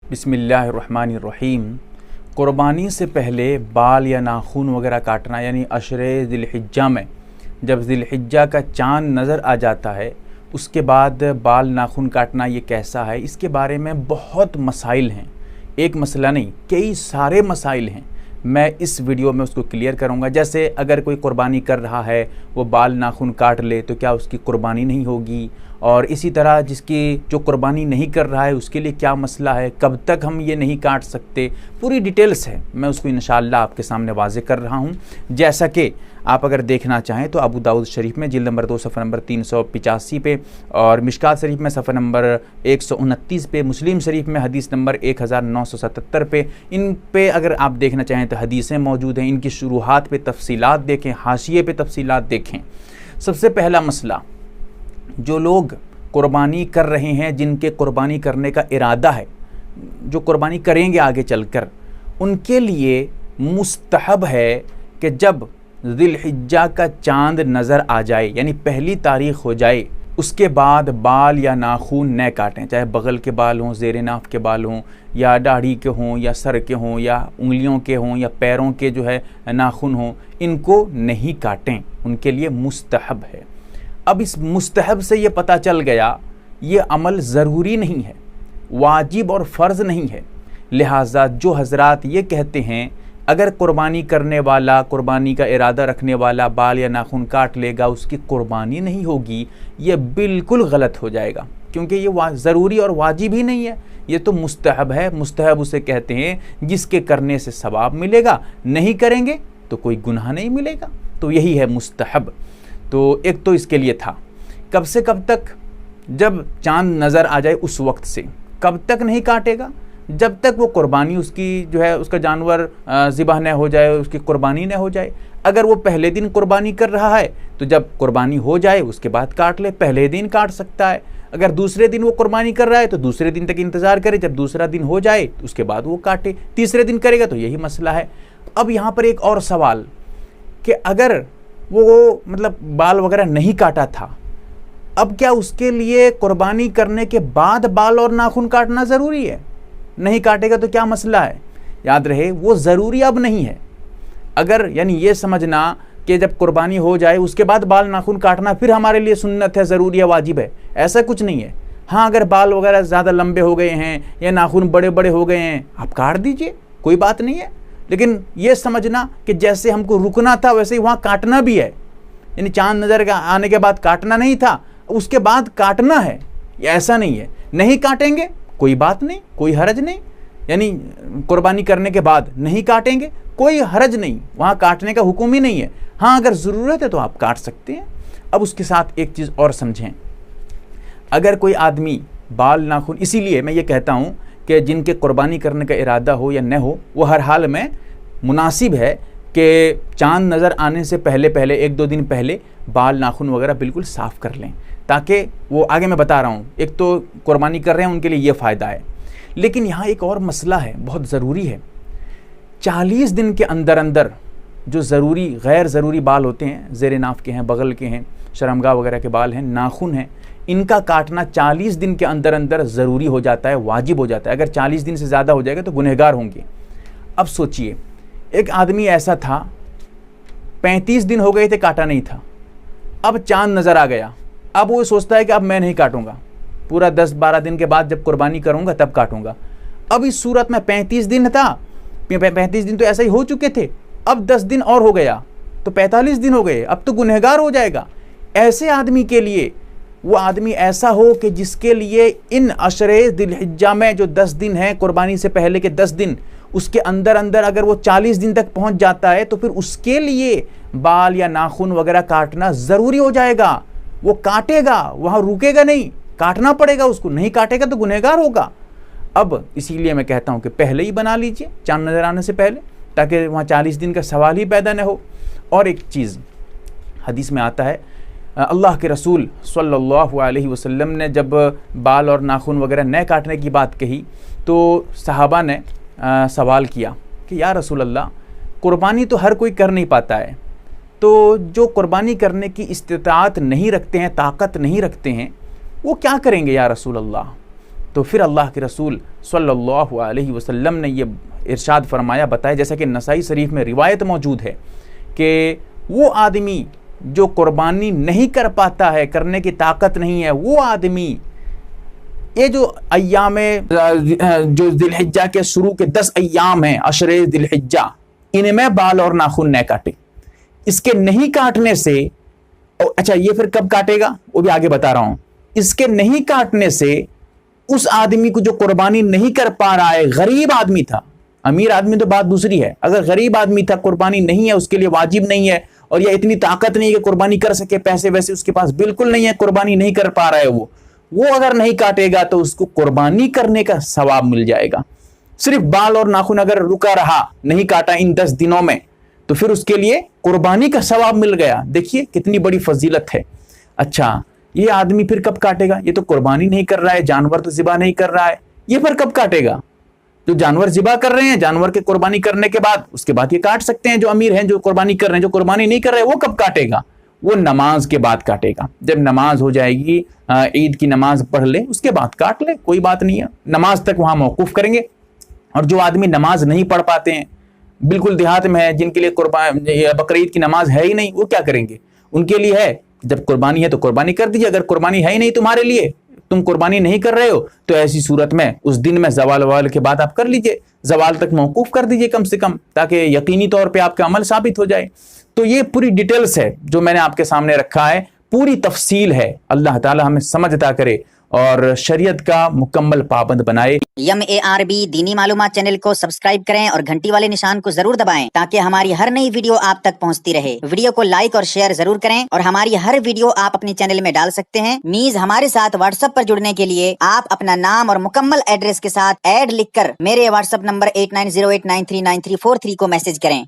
बिस्मिल्लाहिर्रहमानिर्रहीम। क़ुरबानी से पहले बाल या नाखून वगैरह काटना, यानी अशरे ज़िलहिज्जा में जब ज़िलहिज्जा का चाँद नज़र आ जाता है उसके बाद बाल नाखून काटना ये कैसा है, इसके बारे में बहुत मसाइल हैं। एक मसला नहीं, कई सारे मसाइल हैं। मैं इस वीडियो में उसको क्लियर करूंगा। जैसे अगर कोई क़ुरबानी कर रहा है वो बाल नाखून काट ले तो क्या उसकी क़ुरबानी नहीं होगी, और इसी तरह जिसकी जो क़ुरबानी नहीं कर रहा है उसके लिए क्या मसला है, कब तक हम ये नहीं काट सकते, पूरी डिटेल्स है। मैं उसको इंशाअल्लाह आपके सामने वाज़े कर रहा हूँ। जैसा कि आप अगर देखना चाहें तो अबू दाऊद शरीफ में जिल्द नंबर 2 सफ़र नंबर 385 पे, और मिशकात शरीफ में सफ़र नंबर 129 पे, मुस्लिम शरीफ में हदीस नंबर 1977 पे, इन पे अगर आप देखना चाहें तो हदीसें मौजूद हैं। इनकी शुरुआत पे तफसीलात देखें, हाशिए पे तफसीलात देखें। सबसे पहला मसला, जो लोग क़ुरबानी कर रहे हैं, जिनके क़ुरबानी करने का इरादा है, जो क़ुरबानी करेंगे आगे चलकर, उनके लिए मुस्तहब है कि जब ज़िलहिज्जा का चाँद नज़र आ जाए, यानी पहली तारीख़ हो जाए, उसके बाद बाल या नाखून न काटें। चाहे बगल के बाल हों, ज़ेर नाफ के बाल हों, या दाढ़ी के हों, या सर के हों, या उंगलियों के हों, या पैरों के जो है नाखून हों, इनको नहीं काटें। उनके लिए मुस्तहब है। अब इस मुस्तहब से ये पता चल गया ये अमल ज़रूरी नहीं है, वाजिब और फ़र्ज़ नहीं है। लिहाजा जो हज़रात ये कहते हैं अगर क़ुरबानी करने वाला, क़ुरबानी का इरादा रखने वाला बाल या नाखून काट लेगा उसकी क़ुरबानी नहीं होगी, ये बिल्कुल गलत हो जाएगा, क्योंकि ये ज़रूरी और वाजिब ही नहीं है, ये तो मुस्तहब है। मुस्तहब उसे कहते हैं जिसके करने से सवाब मिलेगा, नहीं करेंगे तो कोई गुनाह नहीं मिलेगा। तो यही है मुस्तहब। तो एक तो इसके लिए था। कब से कब तक? जब चाँद नज़र आ जाए उस वक्त से। कब तक नहीं काटेगा? जब तक वो क़ुरबानी उसकी जो है, उसका जानवर ज़िबह न हो जाए, उसकी क़ुरबानी न हो जाए। अगर वो पहले दिन क़ुरबानी कर रहा है तो जब क़ुरबानी हो जाए उसके बाद काट ले, पहले दिन काट सकता है। अगर दूसरे दिन वो क़ुरबानी कर रहा है तो दूसरे दिन तक इंतज़ार करे, जब दूसरा दिन हो जाए तो उसके बाद वो काटे। तीसरे दिन करेगा तो यही मसला है। अब यहाँ पर एक और सवाल कि अगर वो मतलब बाल वगैरह नहीं काटा था, अब क्या उसके लिए क़ुरबानी करने के बाद बाल और नाखून काटना ज़रूरी है? नहीं काटेगा तो क्या मसला है? याद रहे वो ज़रूरी अब नहीं है। अगर यानी ये समझना कि जब क़ुरबानी हो जाए उसके बाद बाल नाखून काटना फिर हमारे लिए सुन्नत है, ज़रूरी है, वाजिब है, ऐसा कुछ नहीं है। हाँ, अगर बाल वगैरह ज़्यादा लंबे हो गए हैं या नाखून बड़े बड़े हो गए हैं, आप काट दीजिए, कोई बात नहीं है। लेकिन ये समझना कि जैसे हमको रुकना था वैसे ही वहाँ काटना भी है, यानी चाँद नज़र आने के बाद काटना नहीं था, उसके बाद काटना है, ऐसा नहीं है। नहीं काटेंगे कोई बात नहीं, कोई हरज नहीं, यानी क़ुरबानी करने के बाद नहीं काटेंगे कोई हरज नहीं, वहाँ काटने का हुक्म ही नहीं है। हाँ, अगर ज़रूरत है तो आप काट सकते हैं। अब उसके साथ एक चीज़ और समझें, अगर कोई आदमी बाल नाखून, इसीलिए मैं ये कहता हूँ कि जिनके क़ुरबानी करने का इरादा हो या न हो, वो हर हाल में मुनासिब है कि चाँद नज़र आने से पहले पहले 1-2 दिन पहले बाल नाखून वगैरह बिल्कुल साफ़ कर लें, ताकि वो आगे मैं बता रहा हूँ, एक तो क़ुरबानी कर रहे हैं उनके लिए ये फ़ायदा है। लेकिन यहाँ एक और मसला है, बहुत ज़रूरी है। 40 दिन के अंदर अंदर जो ज़रूरी गैर ज़रूरी बाल होते हैं, ज़ेर नाफ के हैं, बगल के हैं, शर्मगाह वगैरह के बाल हैं, नाखून हैं, इनका काटना 40 दिन के अंदर अंदर ज़रूरी हो जाता है, वाजिब हो जाता है। अगर 40 दिन से ज़्यादा हो जाएगा तो गुनहगार होंगे। अब सोचिए, एक आदमी ऐसा था 35 दिन हो गए थे काटा नहीं था, अब चाँद नज़र आ गया, अब वो सोचता है कि अब मैं नहीं काटूंगा, पूरा 10-12 दिन के बाद जब क़ुरबानी करूंगा तब काटूंगा। अब इस सूरत में 35 दिन था, 35 दिन तो ऐसे ही हो चुके थे, अब 10 दिन और हो गया तो 45 दिन हो गए, अब तो गुनहगार हो जाएगा। ऐसे आदमी के लिए, वो आदमी ऐसा हो कि जिसके लिए इन अशरे ज़िलहिज्जा में जो 10 दिन हैं, क़ुरबानी से पहले के 10 दिन, उसके अंदर अंदर अगर वो 40 दिन तक पहुंच जाता है तो फिर उसके लिए बाल या नाखून वगैरह काटना ज़रूरी हो जाएगा। वो काटेगा, वहाँ रुकेगा नहीं, काटना पड़ेगा उसको, नहीं काटेगा तो गुनहगार होगा। अब इसीलिए मैं कहता हूँ कि पहले ही बना लीजिए, चाँद नज़र आने से पहले, ताकि वहाँ 40 दिन का सवाल ही पैदा न हो। और एक चीज़ हदीस में आता है, अल्लाह के रसूल सल्लल्लाहु अलैहि वसल्लम ने जब बाल और नाखून वगैरह न काटने की बात कही तो सहाबा ने सवाल किया कि या रसूल अल्लाह, क़ुरबानी तो हर कोई कर नहीं पाता है, तो जो क़ुरबानी करने की इस्तिताअत नहीं रखते हैं, ताकत नहीं रखते हैं, वो क्या करेंगे या रसूल अल्लाह? तो फिर अल्लाह के रसूल सल्लल्लाहु अलैहि वसल्लम ने ये इरशाद फरमाया, बताया, जैसा कि नसाई शरीफ में रिवायत मौजूद है कि वो आदमी जो कुर्बानी नहीं कर पाता है, करने की ताकत नहीं है, वो आदमी ये जो अय्याम जो दिलहिज्जा के शुरू के 10 अय्याम हैं, अशरे दिलहिज्जा, इनमें बाल और नाखून न काटे। इसके नहीं काटने से, अच्छा ये फिर कब काटेगा वो भी आगे बता रहा हूं। इसके नहीं काटने से उस आदमी को जो कुर्बानी नहीं कर पा रहा है, गरीब आदमी था, अमीर आदमी तो बात दूसरी है, अगर गरीब आदमी था, कुर्बानी नहीं है, उसके लिए वाजिब नहीं है, और या इतनी ताकत नहीं है कि कुर्बानी कर सके, पैसे वैसे उसके पास बिल्कुल नहीं है, कुर्बानी नहीं कर पा रहा है, वो अगर नहीं काटेगा तो उसको कुर्बानी करने का सवाब मिल जाएगा। सिर्फ बाल और नाखून अगर रुका रहा, नहीं काटा इन 10 दिनों में, तो फिर उसके लिए कुर्बानी का सवाब मिल गया। देखिए कितनी बड़ी फजीलत है। अच्छा, ये आदमी फिर कब काटेगा? ये तो कुर्बानी नहीं कर रहा है, जानवर तो ज़िबा नहीं कर रहा है, ये फिर कब काटेगा? जो जानवर ज़िबा कर रहे हैं, जानवर के कुर्बानी करने के बाद, उसके बाद ये काट सकते हैं जो अमीर हैं, जो कुर्बानी कर रहे हैं। जो कुर्बानी नहीं कर रहे हैं वो कब काटेगा? वो नमाज के बाद काटेगा। जब नमाज हो जाएगी, ईद की नमाज पढ़ ले, उसके बाद काट ले, कोई बात नहीं है। नमाज तक वहां मौकूफ करेंगे। और जो आदमी नमाज नहीं पढ़ पाते हैं, बिल्कुल देहात में है, जिनके लिए बकरीद की नमाज है ही नहीं, वो क्या करेंगे? उनके लिए है, जब कुर्बानी है तो कुर्बानी कर दीजिए। अगर कुर्बानी है ही नहीं तुम्हारे लिए, तुम कुर्बानी नहीं कर रहे हो, तो ऐसी सूरत में उस दिन में जवाल ववाल के बाद आप कर लीजिए, जवाल तक मौकूफ कर दीजिए कम से कम, ताकि यकीनी तौर पे आपका अमल साबित हो जाए। तो ये पूरी डिटेल्स है जो मैंने आपके सामने रखा है, पूरी तफसील है। अल्लाह ताला हमें समझ अता करे और शरीयत का मुकम्मल पाबंद बनाए। MARB दीनी मालूमात चैनल को सब्सक्राइब करें और घंटी वाले निशान को जरूर दबाएं, ताकि हमारी हर नई वीडियो आप तक पहुंचती रहे। वीडियो को लाइक और शेयर जरूर करें, और हमारी हर वीडियो आप अपने चैनल में डाल सकते हैं। नीज हमारे साथ व्हाट्सएप पर जुड़ने के लिए आप अपना नाम और मुकम्मल एड्रेस के साथ ऐड लिखकर मेरे व्हाट्सएप नंबर 8908939343 को मैसेज करें।